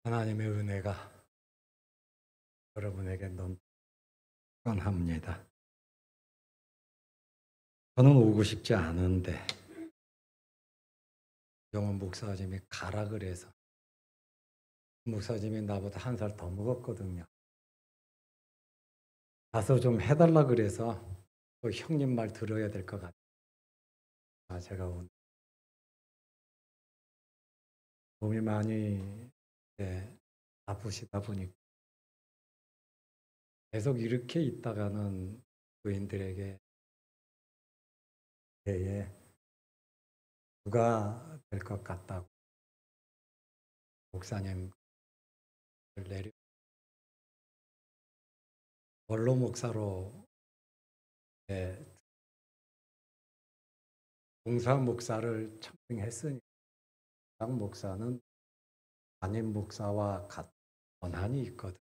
하나님의 은혜가 여러분에게 넘쳐납니다. 저는 오고 싶지 않은데 영원 목사님이 가라 그래서, 목사님이 나보다 한 살 더 먹었거든요. 가서 좀 해달라 그래서 또 형님 말 들어야 될 것 같아요. 제가 오늘 몸이 많이 아프시다 보니까 계속 이렇게 있다가는 부인들에게 누가 될 것 같다고 목사님을 내려 원로 목사로 봉사 목사를 청빙했으니 당 목사는 담임 목사와 같은 권한이 있거든.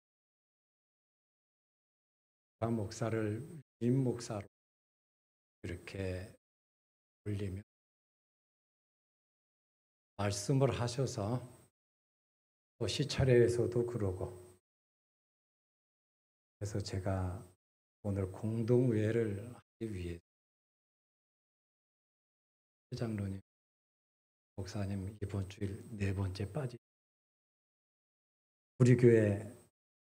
당 목사를 임 목사로 이렇게 올리면 말씀을 하셔서 또 시차례에서도 그러고, 그래서 제가 오늘 공동회를 하기 위해 회장로님, 목사님 이번 주일 네 번째 우리 교회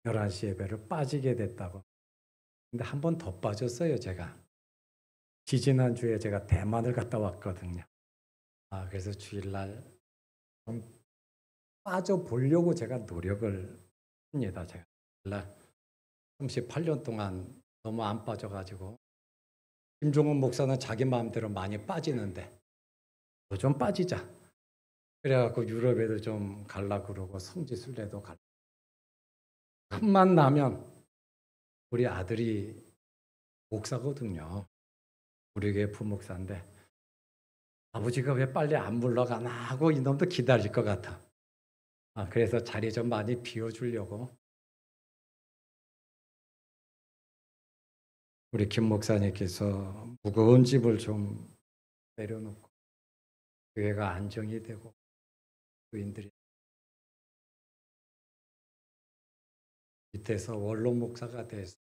11시 예배를 빠지게 됐다고. 근데 한 번 더 빠졌어요. 제가 지지난주에 제가 대만을 갔다 왔거든요. 그래서 주일날 좀 빠져보려고 제가 노력을 합니다. 제가 38년 동안 너무 안 빠져가지고, 김종원 목사는 자기 마음대로 많이 빠지는데 너 좀 빠지자 그래갖고 유럽에도 좀 갈라 그러고 성지순례도 갈라. 틈만 나면 우리 아들이 목사거든요. 우리 교회 부목사인데 아버지가 왜 빨리 안 물러가나 하고 이놈도 기다릴 것 같아. 그래서 자리 좀 많이 비워주려고 우리 김 목사님께서 무거운 집을 좀 내려놓고 교회가 안정이 되고 교인들이 밑에서 원로 목사가 돼서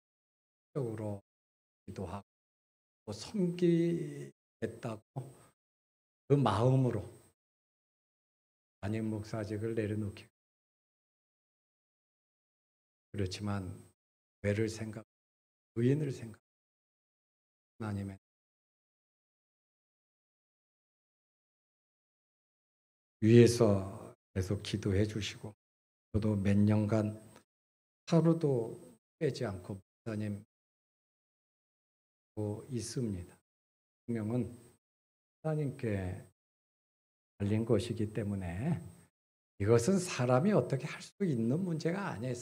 적으로 기도하고 또 섬기겠다고 그 마음으로 담임 목사직을 내려놓기. 그렇지만 교회를 생각, 의인을 생각, 하나님의 위에서 계속 기도해 주시고, 저도 몇 년간 하루도 빼지 않고 목사님 있습니다. 분명은 하나님께 달린 것이기 때문에 이것은 사람이 어떻게 할 수 있는 문제가 아니에요.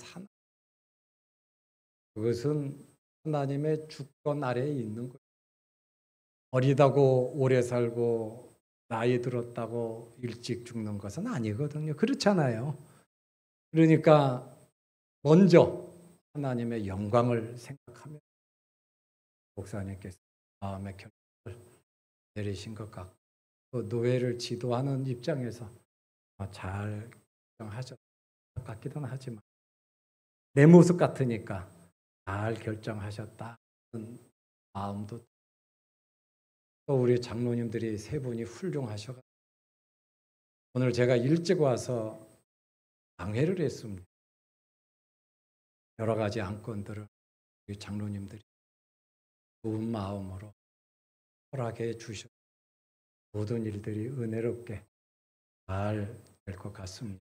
그것은 하나님의 주권 아래에 있는 거예요. 어리다고 오래 살고 나이 들었다고 일찍 죽는 것은 아니거든요. 그렇잖아요. 그러니까 먼저 하나님의 영광을 생각하며 목사님께서 마음의 결정을 내리신 것 같고, 또 노예를 지도하는 입장에서 잘 결정하셨을 것 같기는 하지만 내 모습 같으니까 잘 결정하셨다는 마음도. 또 우리 장로님들이 세 분이 훌륭하셔서 오늘 제가 일찍 와서 방해를 했습니다. 여러 가지 안건들을 우리 장로님들이 좋은 마음으로 허락해 주셔서 모든 일들이 은혜롭게 잘 될 것 같습니다.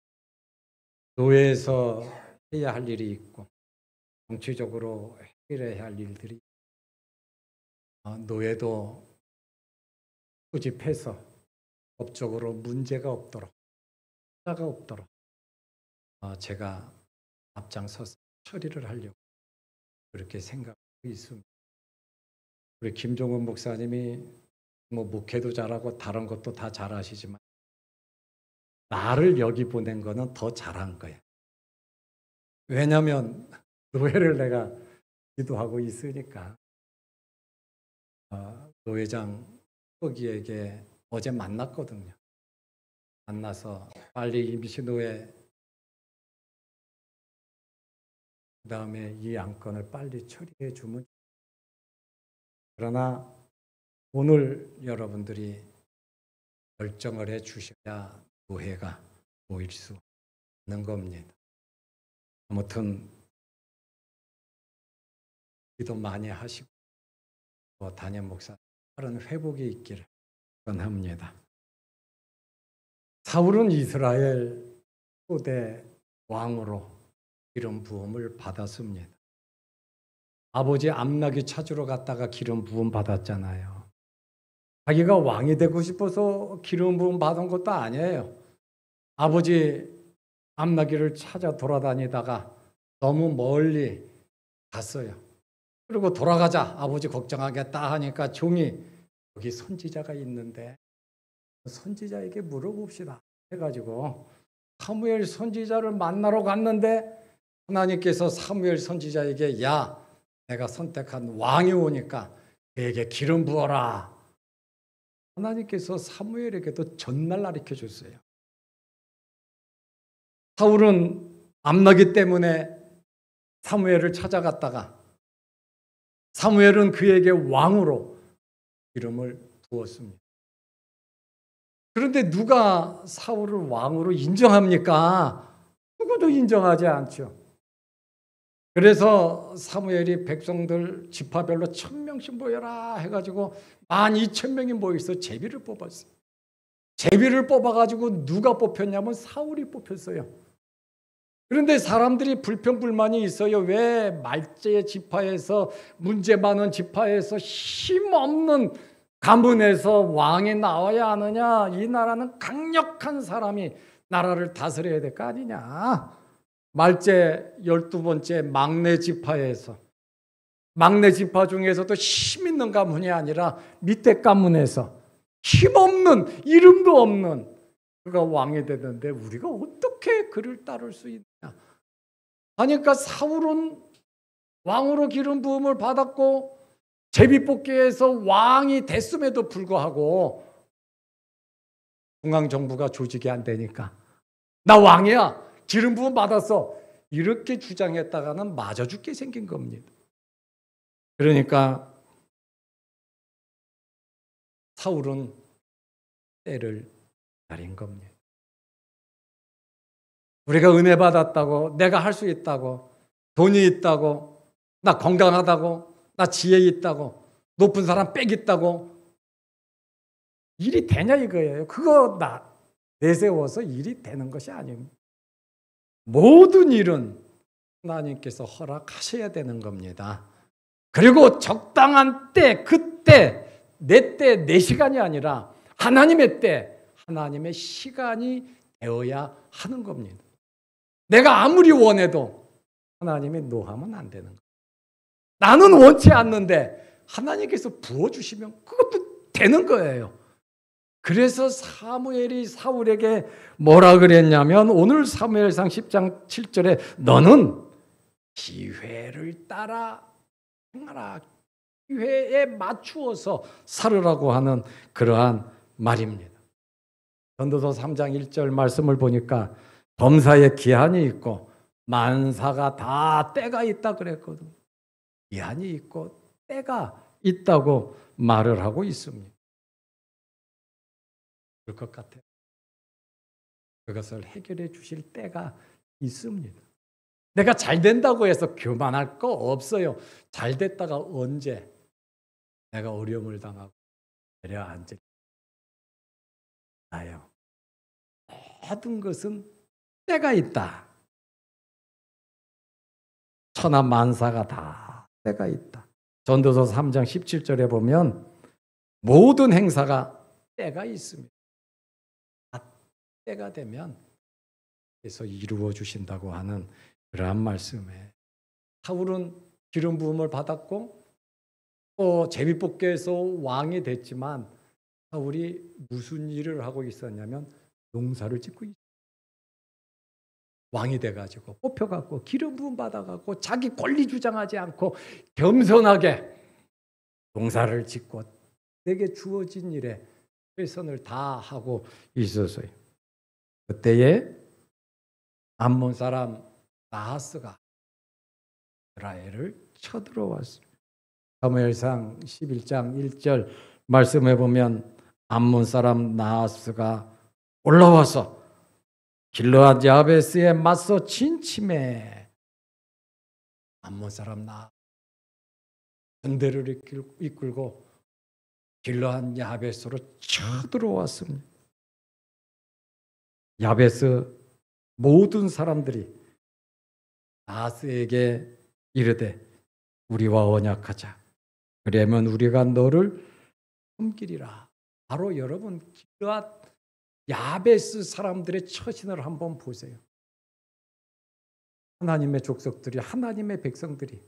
노예에서 해야 할 일이 있고 정치적으로 해결해야 할 일들이, 노예도 수집해서 법적으로 문제가 없도록, 하자가 없도록 제가 앞장서서 처리를 하려고 그렇게 생각하고 있습니다. 우리 김종원 목사님이 목회도 잘하고 다른 것도 다 잘하시지만 나를 여기 보낸 거는 더 잘한 거예요. 왜냐하면 노예를 내가 기도하고 있으니까. 노회장 거기에게 어제 만났거든요. 만나서 빨리 임시노예 그다음에 이 안건을 빨리 처리해 주면. 그러나 오늘 여러분들이 결정을 해 주셔야 노회가 모일 수 있는 겁니다. 아무튼 기도 많이 하시고 담임 목사 빠른 회복이 있기를 원합니다. 사울은 이스라엘 초대 왕으로 기름 부음을 받았습니다. 아버지 암낙이 찾으러 갔다가 기름 부음 받았잖아요. 자기가 왕이 되고 싶어서 기름 부음 받은 것도 아니에요. 아버지 암낙이를 찾아 돌아다니다가 너무 멀리 갔어요. 그리고 돌아가자, 아버지 걱정하겠다 하니까 종이 여기 선지자가 있는데 선지자에게 물어봅시다 해가지고 사무엘 선지자를 만나러 갔는데 하나님께서 사무엘 선지자에게 야, 내가 선택한 왕이 오니까 그에게 기름 부어라. 하나님께서 사무엘에게도 전날 가르쳐 줬어요. 사울은 암나기 때문에 사무엘을 찾아갔다가 사무엘은 그에게 왕으로 기름을 부었습니다. 그런데 누가 사울을 왕으로 인정합니까? 누구도 인정하지 않죠. 그래서 사무엘이 백성들 지파별로 1000명씩 모여라 해가지고 12,000명이 모여서 제비를 뽑았어요. 제비를 뽑아가지고 누가 뽑혔냐면 사울이 뽑혔어요. 그런데 사람들이 불평불만이 있어요. 왜 말제 지파에서 문제 많은 지파에서 힘없는 가문에서 왕이 나와야 하느냐. 이 나라는 강력한 사람이 나라를 다스려야 될 거 아니냐. 말제 12번째 막내 지파에서 막내 지파 중에서도 힘 있는 가문이 아니라 밑에 가문에서 힘없는 이름도 없는 그가 왕이 되는데 우리가 어떻게 그를 따를 수 있냐 하니까 사울은 왕으로 기름 부음을 받았고 제비뽑기에서 왕이 됐음에도 불구하고 중앙정부가 조직이 안 되니까 나 왕이야 기름 부음 받았어 이렇게 주장했다가는 맞아 죽게 생긴 겁니다. 그러니까 사울은 때를 기다린 겁니다. 우리가 은혜 받았다고 내가 할 수 있다고 돈이 있다고 나 건강하다고 나 지혜 있다고 높은 사람 빽 있다고 일이 되냐 이거예요. 그거 나 내세워서 일이 되는 것이 아닙니다. 모든 일은 하나님께서 허락하셔야 되는 겁니다. 그리고 적당한 때 그때 내 때 내 시간이 아니라 하나님의 때 하나님의 시간이 되어야 하는 겁니다. 내가 아무리 원해도 하나님이 노하면 안 되는 거예요. 나는 원치 않는데 하나님께서 부어주시면 그것도 되는 거예요. 그래서 사무엘이 사울에게 뭐라 그랬냐면 오늘 사무엘상 10장 7절에 너는 기회를 따라 행하라. 기회에 맞추어서 살으라고 하는 그러한 말입니다. 전도서 3장 1절 말씀을 보니까 범사에 기한이 있고 만사가 다 때가 있다 그랬거든. 기한이 있고 때가 있다고 말을 하고 있습니다. 그럴 것 같아요. 그것을 해결해 주실 때가 있습니다. 내가 잘 된다고 해서 교만할 거 없어요. 잘 됐다가 언제 내가 어려움을 당하고 내려앉을 나요. 모든 것은 때가 있다. 천하 만사가 다 때가 있다. 전도서 3장 17절에 보면 모든 행사가 때가 있습니다. 때가 되면 그래서 이루어 주신다고 하는 그러한 말씀에 사울은 기름 부음을 받았고 또 제비뽑기에서 왕이 됐지만 사울이 무슨 일을 하고 있었냐면 농사를 짓고 있어요. 왕이 돼가지고 뽑혀갖고 기름 부음 받아갖고 자기 권리 주장하지 않고 겸손하게 농사를 짓고 내게 주어진 일에 최선을 다하고 있었어요. 그때에 암몬 사람 나하스가 이스라엘을 쳐들어왔습니다. 사무엘상 11장 1절 말씀해 보면 암몬 사람 나하스가 올라와서 길르앗 야베스에 맞서 진침해. 암몬 사람 나하스 군대를 이끌고 길르앗 야베스로 쳐들어왔습니다. 야베스 모든 사람들이 나하스에게 이르되 우리와 언약하자. 그러면 우리가 너를 섬기리라. 바로 여러분 길르앗 야베스 사람들의 처신을 한번 보세요. 하나님의 족속들이, 하나님의 백성들이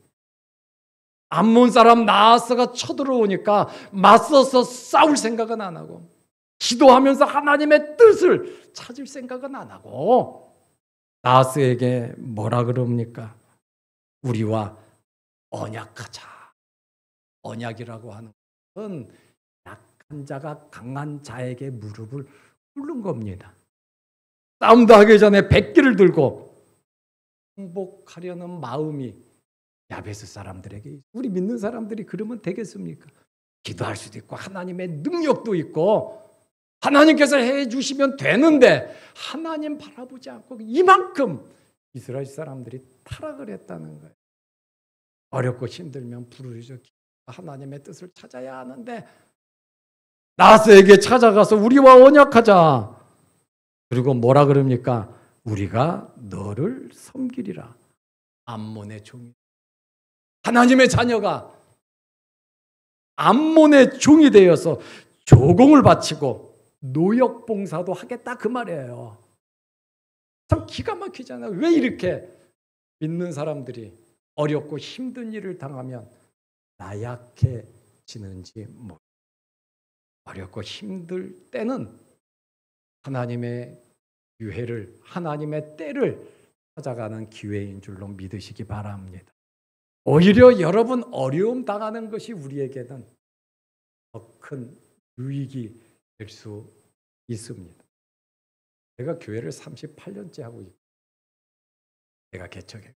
암몬 사람 나하스가 쳐들어오니까 맞서서 싸울 생각은 안 하고, 기도하면서 하나님의 뜻을 찾을 생각은 안 하고, 나하스에게 뭐라 그럽니까? 우리와 언약하자. 언약이라고 하는 것은 약한 자가 강한 자에게 무릎을 꿇는 겁니다. 싸움도 하기 전에 백기를 들고 항복하려는 마음이 야베스 사람들에게, 우리 믿는 사람들이 그러면 되겠습니까? 기도할 수도 있고 하나님의 능력도 있고 하나님께서 해주시면 되는데 하나님 바라보지 않고 이만큼 이스라엘 사람들이 타락을 했다는 거예요. 어렵고 힘들면 부르짖어 하나님의 뜻을 찾아야 하는데 나하스에게 찾아가서 우리와 언약하자. 그리고 뭐라 그럽니까? 우리가 너를 섬기리라. 암몬의 종이, 하나님의 자녀가 암몬의 종이 되어서 조공을 바치고 노역봉사도 하겠다 그 말이에요. 참 기가 막히잖아요. 왜 이렇게 믿는 사람들이 어렵고 힘든 일을 당하면 나약해지는지 모르겠어요. 어렵고 힘들 때는 하나님의 기회를, 하나님의 때를 찾아가는 기회인 줄로 믿으시기 바랍니다. 오히려 여러분 어려움 당하는 것이 우리에게는 더 큰 유익이 될 수 있습니다. 제가 교회를 38년째 하고 있고 제가 개척해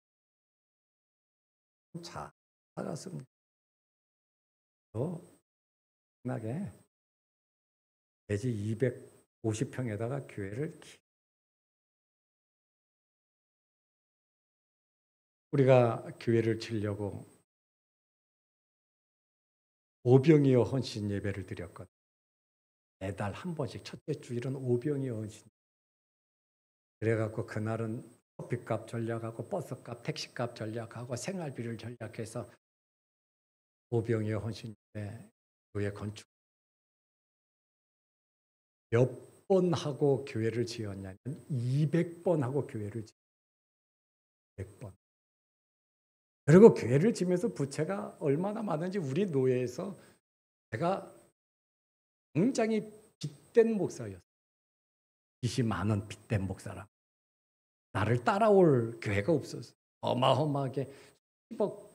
잘 살았습니다. 또 편하게 대지 250평에다가 교회를 우리가 교회를 치려고 오병이어 헌신 예배를 드렸거든요. 매달 한 번씩 첫째 주일은 오병이어 헌신. 그래갖고 그날은 커피값 전략하고 버스값, 택시값 전략하고 생활비를 전략해서 오병이어 헌신 예배 교회 건축 몇 번 하고 교회를 지었냐면 200번 하고 교회를 지었어요. 200번. 그리고 교회를 지면서 부채가 얼마나 많은지 우리 노예에서 제가 굉장히 빚된 목사였어요. 빚이 많은 빚된 목사라. 나를 따라올 교회가 없었어요. 어마어마하게 10억.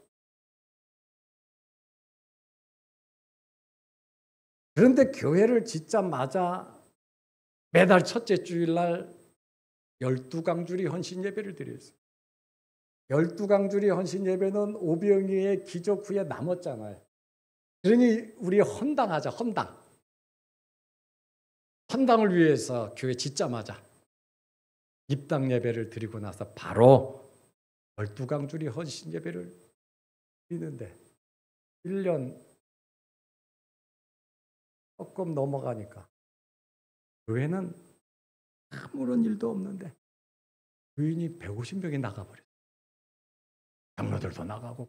그런데 교회를 짓자마자 매달 첫째 주일날 12강주리 헌신 예배를 드렸어요. 12강주리 헌신 예배는 오병이의 기적 후에 남았잖아요. 그러니 우리 헌당하자, 헌당. 헌당을 위해서 교회 짓자마자 입당 예배를 드리고 나서 바로 12강주리 헌신 예배를 드리는데 1년 조금 넘어가니까 교회는 아무런 일도 없는데 교인이 150명이 나가버렸어요. 장로들도 나가고.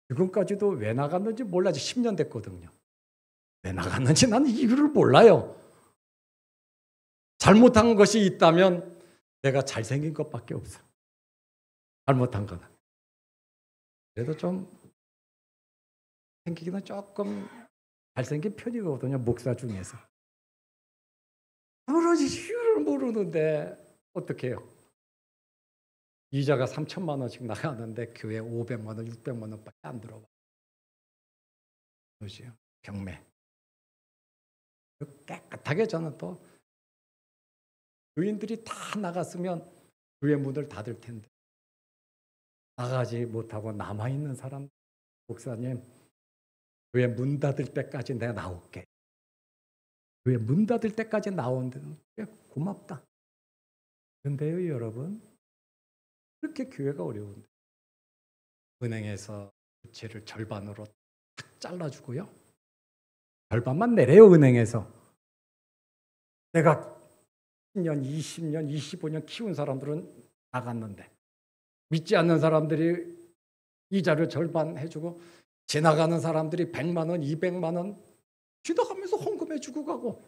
지금까지도 왜 나갔는지 몰라지 10년 됐거든요. 왜 나갔는지 나는 이유를 몰라요. 잘못한 것이 있다면 내가 잘생긴 것밖에 없어. 잘못한 거는. 그래도 좀 생기기는 조금 잘생긴 편이거든요. 목사 중에서. 그러지 이유를 모르는데 어떻게 해요? 이자가 3천만 원씩 나가는데 교회 500만 원, 600만 원밖에 안 들어와. 그렇죠? 경매. 깨끗하게 저는 또 교인들이 다 나갔으면 교회 문을 닫을 텐데 나가지 못하고 남아있는 사람, 목사님, 교회 문 닫을 때까지 내가 나올게. 교회 문 닫을 때까지 나오는데 고맙다. 그런데요, 여러분, 그렇게 교회가 어려운데 은행에서 부채를 절반으로 탁 잘라주고요. 절반만 내래요, 은행에서. 내가 10년, 20년, 25년 키운 사람들은 나갔는데 믿지 않는 사람들이 이자를 절반 해주고 지나가는 사람들이 100만 원, 200만 원 지나가면서 헌금해주고 가고.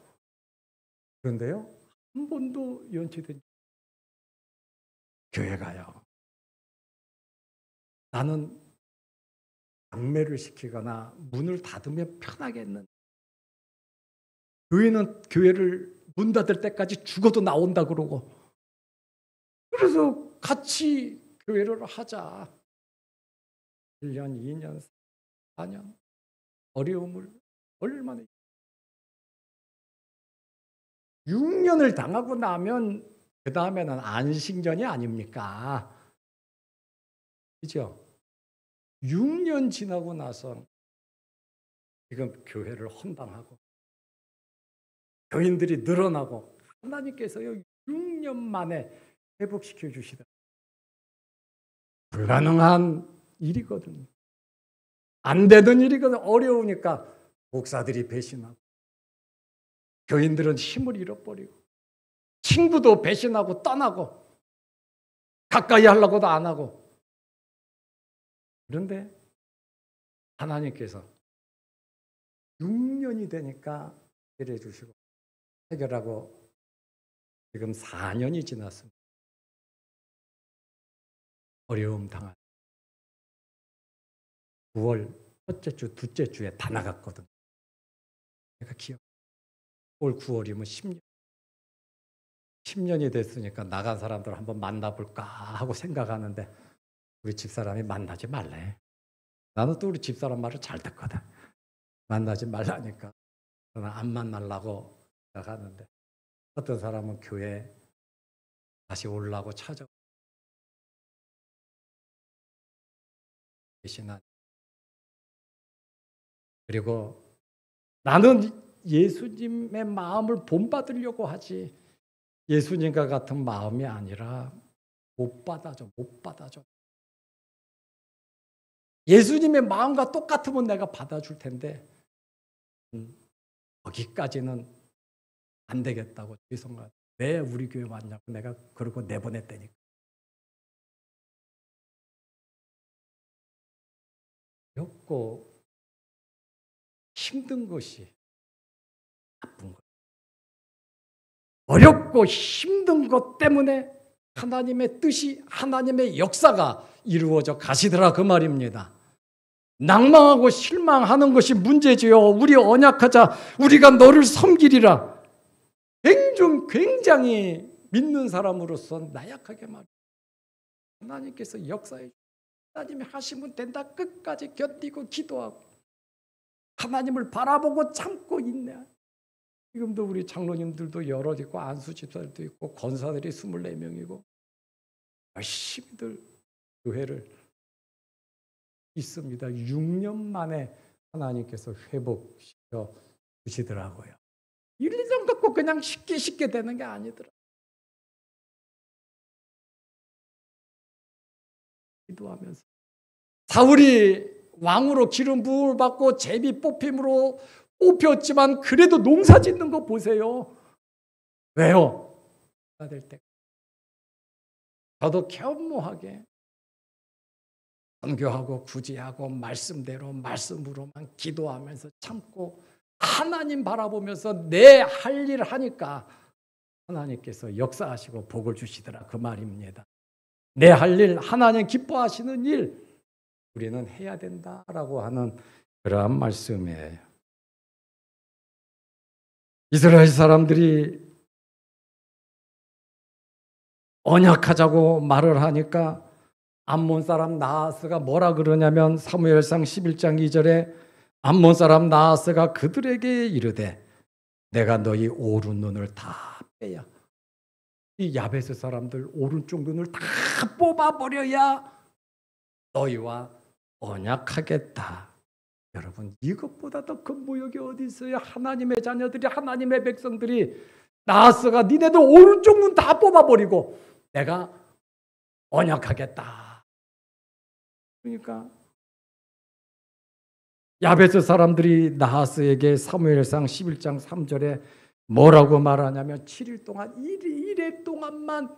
그런데요, 한 번도 연체된 교회가요. 나는 경매를 시키거나 문을 닫으면 편하겠는데 교회는 교회를 문 닫을 때까지 죽어도 나온다 그러고, 그래서 같이 교회를 하자. 1년, 2년, 4년 어려움을 얼마나 6년을 당하고 나면 그 다음에는 안식년이 아닙니까? 그죠? 6년 지나고 나서 지금 교회를 헌당하고 교인들이 늘어나고 하나님께서요 6년 만에 회복시켜 주시다. 불가능한 일이거든요. 안 되던 일이거든. 어려우니까 목사들이 배신하고 교인들은 힘을 잃어버리고 친구도 배신하고 떠나고 가까이 하려고도 안 하고. 그런데 하나님께서 6년이 되니까 해결해 주시고 해결하고 지금 4년이 지났습니다. 어려움 당한 9월 첫째 주, 둘째 주에 다 나갔거든. 내가 기억. 올 9월이면 10년. 10년이 됐으니까 나간 사람들 한번 만나볼까 하고 생각하는데 우리 집사람이 만나지 말래. 나는 또 우리 집사람 말을 잘 듣거든. 만나지 말라니까. 저는 안 만나려고 생각하는데 어떤 사람은 교회 다시 오려고 찾아오고 계시나. 그리고 나는 예수님의 마음을 본받으려고 하지 예수님과 같은 마음이 아니라 못 받아줘. 예수님의 마음과 똑같으면 내가 받아줄 텐데 거기까지는 안 되겠다고 죄송하다. 왜 우리 교회 왔냐고 내가 그러고 내보냈다니까. 어렵고 힘든 것이 나쁜 것. 어렵고 힘든 것 때문에 하나님의 뜻이, 하나님의 역사가 이루어져 가시더라 그 말입니다. 낭망하고 실망하는 것이 문제지요. 우리 언약하자, 우리가 너를 섬기리라. 굉장히 믿는 사람으로서 나약하게 말해요. 하나님께서 역사해 주시고 하나님이 하시면 된다. 끝까지 견디고 기도하고 하나님을 바라보고 참고 있네. 지금도 우리 장로님들도 여럿 있고 안수 집사들도 있고 권사들이 24명이고 열심히들 교회를 있습니다. 6년 만에 하나님께서 회복시켜 주시더라고요. 1년 갖고 그냥 쉽게 되는 게 아니더라. 기도하면서 사울이 왕으로 기름 부음을 받고 제비 뽑힘으로 뽑혔지만 그래도 농사 짓는 거 보세요. 왜요? 받을 때 저도 겸허하게 선교하고 구제하고 말씀으로만 기도하면서 참고 하나님 바라보면서 내 할 일을 하니까 하나님께서 역사하시고 복을 주시더라 그 말입니다. 내 할 일, 하나님 기뻐하시는 일 우리는 해야 된다라고 하는 그러한 말씀이에요. 이스라엘 사람들이 언약하자고 말을 하니까 암몬 사람 나하스가 뭐라 그러냐면 사무엘상 11장 2절에 암몬 사람 나하스가 그들에게 이르되 내가 너희 오른 눈을 다 빼야, 이 야베스 사람들 오른쪽 눈을 다 뽑아버려야 너희와 언약하겠다. 여러분, 이것보다 더 큰 모욕이 어디 있어요? 하나님의 자녀들이, 하나님의 백성들이 나하스가 니네들 오른쪽 눈 다 뽑아버리고 내가 언약하겠다. 그러니까 야베스 사람들이 나하스에게 사무엘상 11장 3절에 뭐라고 말하냐면 7일 동안 1일 동안만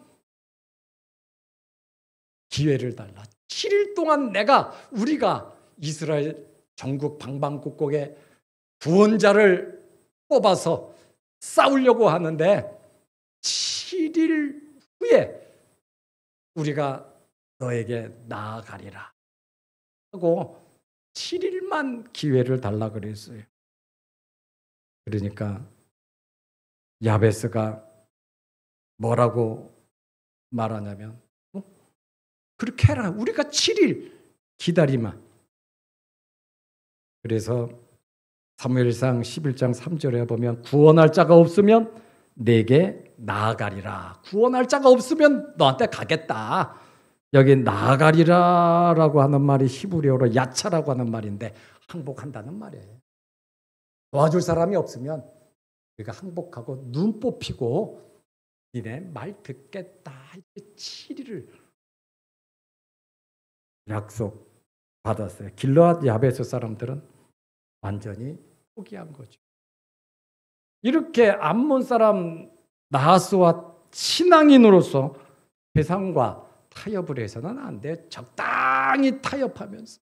기회를 달라. 7일 동안 우리가 이스라엘 전국 방방곡곡에 구원자를 뽑아서 싸우려고 하는데 7일 후에 우리가 너에게 나아가리라 하고 7일만 기회를 달라 그랬어요. 그러니까 야베스가 뭐라고 말하냐면 그렇게 해라. 우리가 7일 기다리마. 그래서 사무엘상 11장 3절에 보면 구원할 자가 없으면 내게 나아가리라. 구원할 자가 없으면 너한테 가겠다. 여기 나아가리라라고 하는 말이 히브리어로 야차라고 하는 말인데 항복한다는 말이에요. 도와줄 사람이 없으면 우리가 항복하고 눈 뽑히고 니네 말 듣겠다. 7일을 약속 받았어요. 길르앗 야베스 사람들은 완전히 포기한 거죠. 이렇게 암몬 사람 나하스와 신앙인으로서 세상과 타협을 해서는 안 돼. 적당히 타협하면서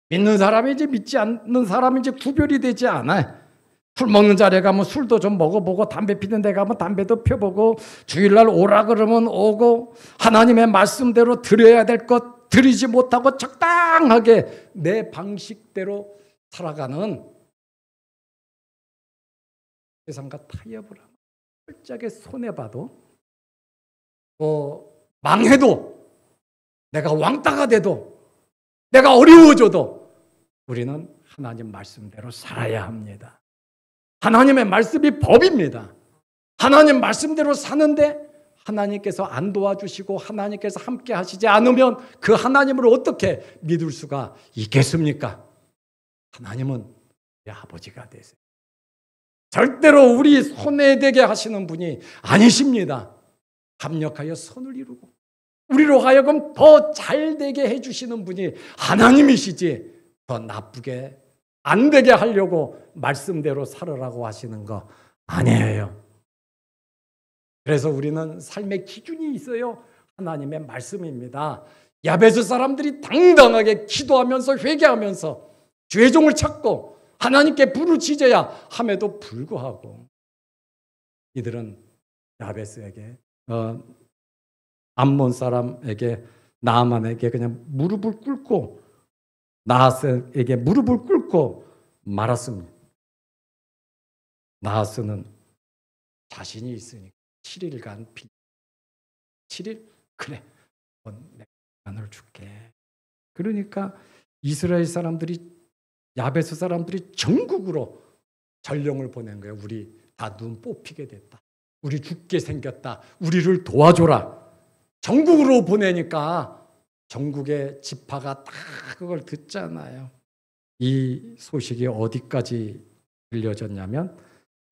믿는 사람인지 믿지 않는 사람인지 구별이 되지 않아요. 술 먹는 자리에 가면 술도 좀 먹어보고 담배 피는 데 가면 담배도 펴보고 주일날 오라 그러면 오고 하나님의 말씀대로 드려야 될 것 드리지 못하고 적당하게 내 방식대로 살아가는 세상과 타협을 하면 철저하게 손해봐도 망해도 내가 왕따가 돼도 내가 어려워져도 우리는 하나님 말씀대로 살아야 합니다. 하나님의 말씀이 법입니다. 하나님 말씀대로 사는데 하나님께서 안 도와주시고 하나님께서 함께 하시지 않으면 그 하나님을 어떻게 믿을 수가 있겠습니까? 하나님은 우리 아버지가 되세요. 절대로 우리 손해되게 하시는 분이 아니십니다. 합력하여 선을 이루고 우리로 하여금 더 잘되게 해주시는 분이 하나님이시지 더 나쁘게 안 되게 하려고 말씀대로 살으라고 하시는 거 아니에요. 그래서 우리는 삶의 기준이 있어요. 하나님의 말씀입니다. 야베스 사람들이 당당하게 기도하면서 회개하면서 죄종을 찾고 하나님께 부르짖어야 함에도 불구하고 이들은 야베스에게 암몬 사람에게 나아만에게 그냥 무릎을 꿇고 나하스에게 무릎을 꿇고 말았습니다. 나하스는 자신이 있으니까 7일간 7일? 그래, 내가 시간을 줄게. 그러니까 이스라엘 사람들이 야베스 사람들이 전국으로 전령을 보낸 거예요. 우리 다 눈 뽑히게 됐다. 우리 죽게 생겼다. 우리를 도와줘라. 전국으로 보내니까 전국의 지파가 다 그걸 듣잖아요. 이 소식이 어디까지 들려졌냐면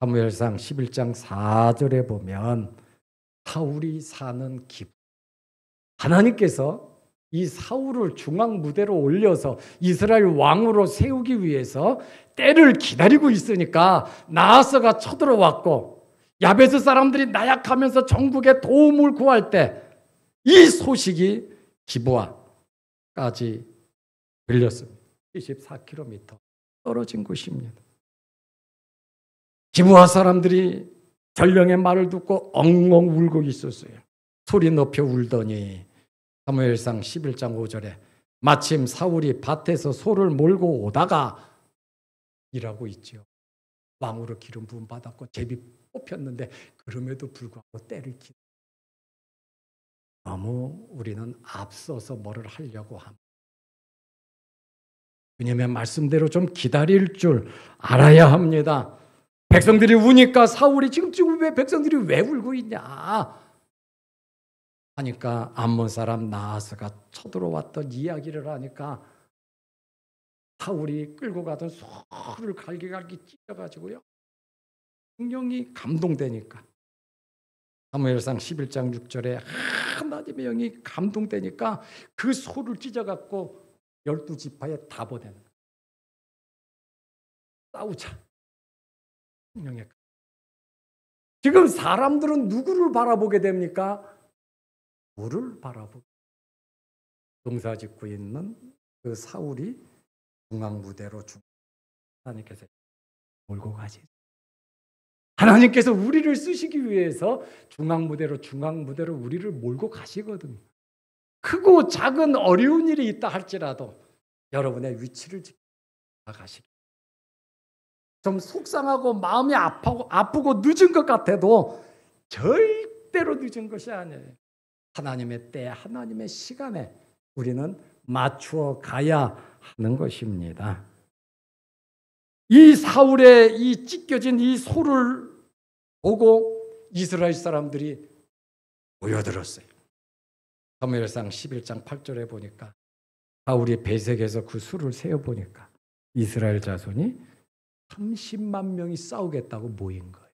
사무엘상 11장 4절에 보면 사울이 사는 기분. 하나님께서 이 사울을 중앙 무대로 올려서 이스라엘 왕으로 세우기 위해서 때를 기다리고 있으니까 나하스가 쳐들어왔고 야베스 사람들이 나약하면서 전국에 도움을 구할 때 이 소식이 기브아까지 들렸습니다. 74km 떨어진 곳입니다. 기브아 사람들이 전령의 말을 듣고 엉엉 울고 있었어요. 소리 높여 울더니 사무엘상 11장 5절에 마침 사울이 밭에서 소를 몰고 오다가 이라고 있죠. 왕으로 기름 부음 받았고 제비 뽑혔는데 그럼에도 불구하고 때를 기다려. 너무 우리는 앞서서 뭐를 하려고 합니다. 주님의 말씀대로 좀 기다릴 줄 알아야 합니다. 백성들이 우니까 사울이 지금 왜 백성들이 왜 울고 있냐? 하니까 암몬 사람 나하스가 쳐들어왔던 이야기를 하니까 사울이 끌고 가던 소를 갈기갈기 찢어가지고요. 성령이 감동되니까 사무엘상 11장 6절에 하나님의 영이 감동되니까 그 소를 찢어갖고 12지파에 다 보내는 거예요. 싸우자. 성령의 지금 사람들은 누구를 바라보게 됩니까? 누구를 바라보게 농사짓고 있는 그 사울이 중앙무대로 하나님께서 몰고 가시. 하나님께서 우리를 쓰시기 위해서 중앙무대로 우리를 몰고 가시거든요. 크고 작은 어려운 일이 있다 할지라도 여러분의 위치를 지켜 가시기. 좀 속상하고 마음이 아프고 늦은 것 같아도 절대로 늦은 것이 아니에요. 하나님의 때, 하나님의 시간에 우리는 맞추어 가야 하는 것입니다. 이 사울의 이 찢겨진 이 소를 보고 이스라엘 사람들이 모여들었어요. 사무엘상 11장 8절에 보니까 사울이 배색에서 그 수를 세어보니까 이스라엘 자손이 30만 명이 싸우겠다고 모인 거예요.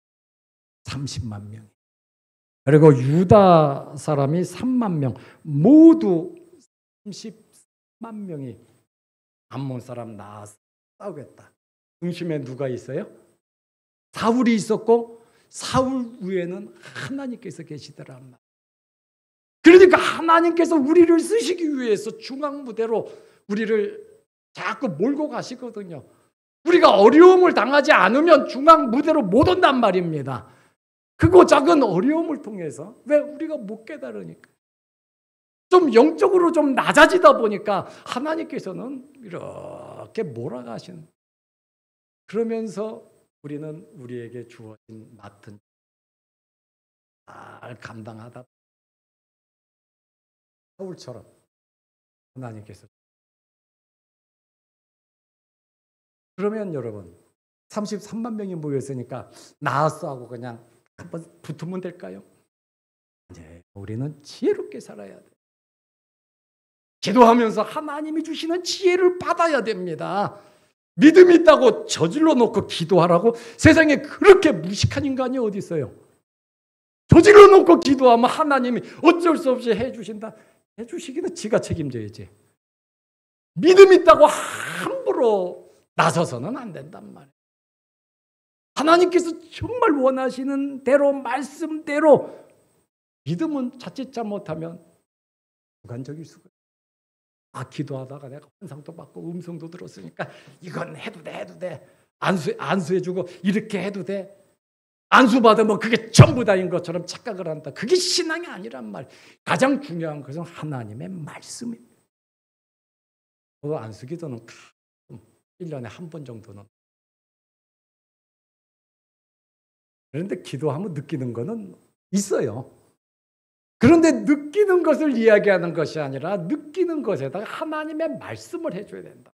30만 명이. 그리고 유다 사람이 3만 명, 모두 30만 명이 암몬 사람 나아서 싸우겠다. 중심에 누가 있어요? 사울이 있었고 사울 위에는 하나님께서 계시더란 말이에요. 그러니까 하나님께서 우리를 쓰시기 위해서 중앙무대로 우리를 자꾸 몰고 가시거든요. 우리가 어려움을 당하지 않으면 중앙무대로 못 온단 말입니다. 크고 작은 어려움을 통해서. 왜? 우리가 못 깨달으니까. 좀 영적으로 좀 낮아지다 보니까 하나님께서는 이렇게 몰아가시는. 그러면서 우리는 우리에게 주어진 맡은 잘 감당하다 사울처럼 하나님께서. 그러면 여러분 33만 명이 모였으니까 나아스하고 그냥 한번 붙으면 될까요? 네, 우리는 지혜롭게 살아야 돼요. 기도하면서 하나님이 주시는 지혜를 받아야 됩니다. 믿음이 있다고 저질러 놓고 기도하라고? 세상에 그렇게 무식한 인간이 어디 있어요? 저질러 놓고 기도하면 하나님이 어쩔 수 없이 해주신다. 해주시기는 지가 책임져야지. 믿음 있다고 함부로 나서서는 안 된단 말이에요. 하나님께서 정말 원하시는 대로 말씀대로 믿음은 자칫 잘못하면 주관적일 수가 있어요. 기도하다가 내가 환상도 받고 음성도 들었으니까 이건 해도 돼. 안수해주고 이렇게 해도 돼. 안수받으면 그게 전부 다인 것처럼 착각을 한다. 그게 신앙이 아니란 말. 가장 중요한 것은 하나님의 말씀입니다. 저도 안수기도는 1년에 한 번 정도는. 그런데 기도하면 느끼는 거는 있어요. 그런데 느끼는 것을 이야기하는 것이 아니라 느끼는 것에다가 하나님의 말씀을 해줘야 된다.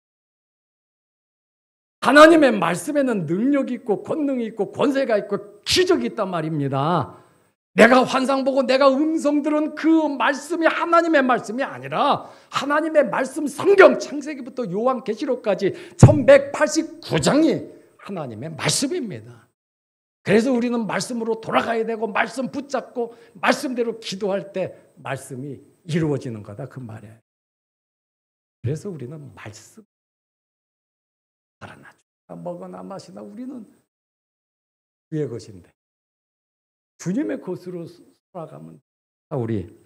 하나님의 말씀에는 능력이 있고 권능이 있고 권세가 있고 기적이 있단 말입니다. 내가 환상 보고 내가 음성 들은 그 말씀이 하나님의 말씀이 아니라 하나님의 말씀 성경 창세기부터 요한계시록까지 1189장이 하나님의 말씀입니다. 그래서 우리는 말씀으로 돌아가야 되고 말씀 붙잡고 말씀대로 기도할 때 말씀이 이루어지는 거다 그 말이에요. 그래서 우리는 말씀 살아나죠. 먹거나 마시나 우리는 주의 것인데 주님의 것으로 살아가면 우리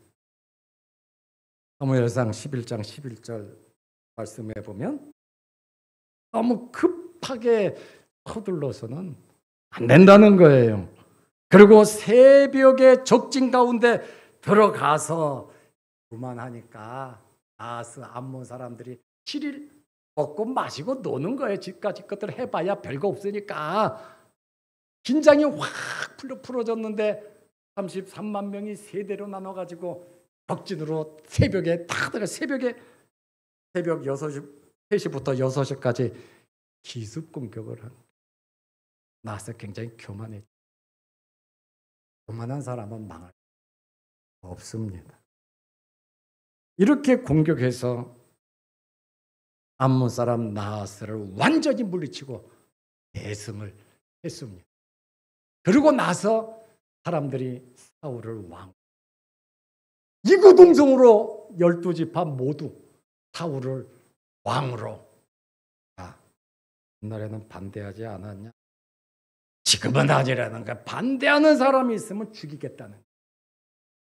사무엘상 11장 11절 말씀해 보면 너무 급하게 서둘러서는 안 된다는 거예요. 그리고 새벽에 적진 가운데 들어가서 그만하니까 나아스 암몬 사람들이 7일 먹고 마시고 노는 거예요. 집까지 것들 해봐야 별거 없으니까. 긴장이 확 풀어졌는데 33만 명이 세대로 나눠가지고 적진으로 새벽에 다 들어가. 새벽 3시부터 6시까지 기습 공격을 한. 나서 굉장히 교만해. 교만한 사람은 망할 수 없습니다. 이렇게 공격해서 암몬 사람 나하스를 완전히 물리치고 대승을 했습니다. 그러고 나서 사람들이 사울을 왕, 이구동성으로 12지파 모두 사울을 왕으로. 옛날에는 반대하지 않았냐? 지금은 아니라는가? 반대하는 사람이 있으면 죽이겠다는 거야.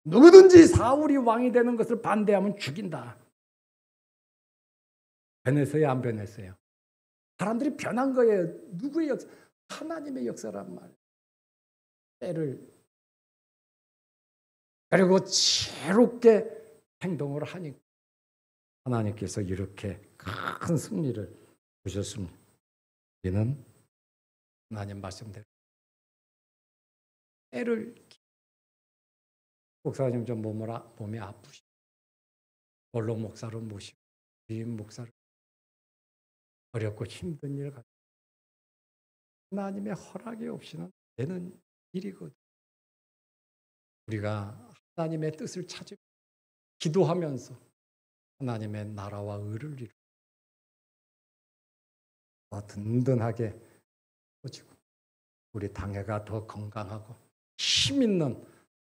누구든지 사울이 왕이 되는 것을 반대하면 죽인다. 변했어요, 안 변했어요? 사람들이 변한 거예요. 누구의 역사? 하나님의 역사란 말이에요. 때를, 그리고 지혜롭게 행동을 하니까 하나님께서 이렇게 큰 승리를 주셨습니다. 우리는 하나님 말씀대로 때를, 목사님 좀 몸이 아프시고 원로 목사로 모시고 주임 목사로 어렵고 힘든 일 같아요. 하나님의 허락이 없이는 되는 일이거든요. 우리가 하나님의 뜻을 찾으며 기도하면서 하나님의 나라와 의를 이루고 더 든든하게 퍼지고 우리 당회가 더 건강하고 힘 있는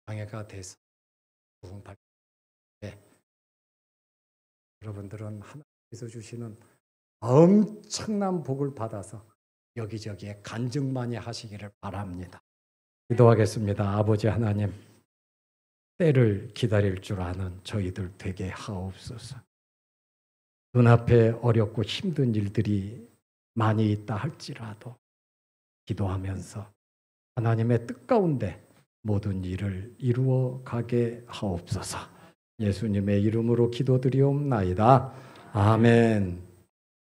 당회가 돼서 부흥받게. 여러분들은 하나님께서 주시는 엄청난 복을 받아서 여기저기에 간증 많이 하시기를 바랍니다. 기도하겠습니다. 아버지 하나님, 때를 기다릴 줄 아는 저희들 되게 하옵소서. 눈앞에 어렵고 힘든 일들이 많이 있다 할지라도 기도하면서 하나님의 뜻 가운데 모든 일을 이루어 가게 하옵소서. 예수님의 이름으로 기도드리옵나이다. 아멘.